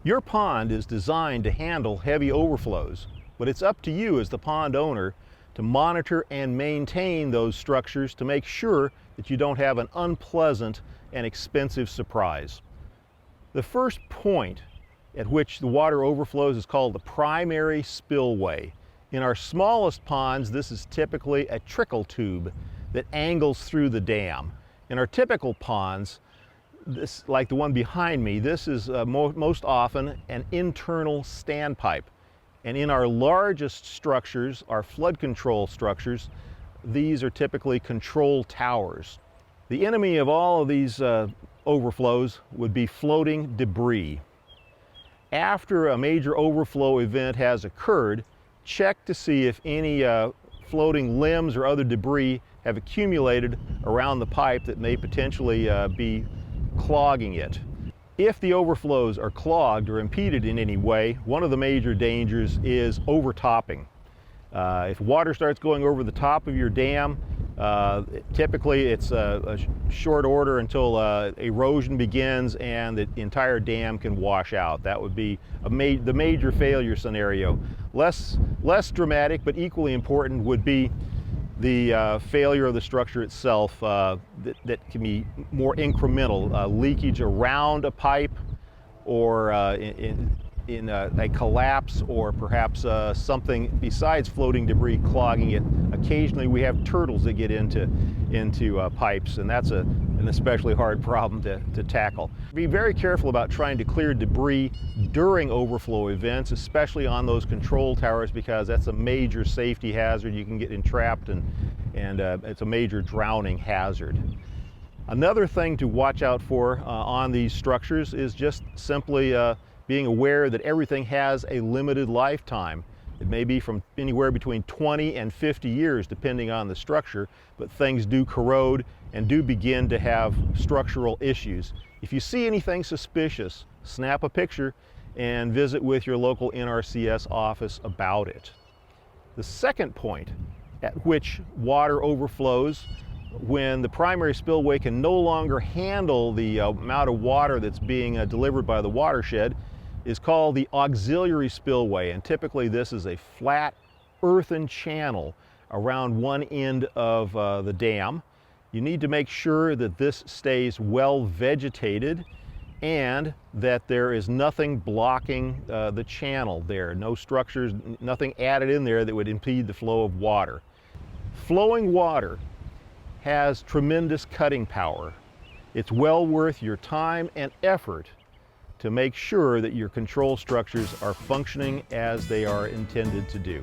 Your pond is designed to handle heavy overflows, but it's up to you as the pond owner to monitor and maintain those structures to make sure that you don't have an unpleasant and expensive surprise. The first point at which the water overflows is called the primary spillway. In our smallest ponds, this is typically a trickle tube that angles through the dam. In our typical ponds, this, like the one behind me, this is most often an internal standpipe. And in our largest structures, our flood control structures, these are typically control towers. The enemy of all of these overflows would be floating debris. After a major overflow event has occurred, check to see if any floating limbs or other debris have accumulated around the pipe that may potentially be clogging it. If the overflows are clogged or impeded in any way, one of the major dangers is overtopping. If water starts going over the top of your dam, typically it's a short order until erosion begins and the entire dam can wash out. That would be the major failure scenario. Less dramatic, but equally important would be the failure of the structure itself that can be more incremental. Leakage around a pipe, or in a collapse, or perhaps something besides floating debris clogging it. Occasionally we have turtles that get into pipes, and that's an especially hard problem to tackle. Be very careful about trying to clear debris during overflow events, especially on those control towers, because that's a major safety hazard. You can get entrapped, and it's a major drowning hazard. Another thing to watch out for on these structures is just simply being aware that everything has a limited lifetime. It may be from anywhere between 20 and 50 years depending on the structure, but things do corrode and do begin to have structural issues. If you see anything suspicious, snap a picture and visit with your local NRCS office about it. The second point at which water overflows, when the primary spillway can no longer handle the amount of water that's being delivered by the watershed, is called the auxiliary spillway. And typically this is a flat earthen channel around one end of the dam. You need to make sure that this stays well vegetated and that there is nothing blocking the channel there. No structures, nothing added in there that would impede the flow of water. Flowing water has tremendous cutting power. It's well worth your time and effort to make sure that your control structures are functioning as they are intended to do.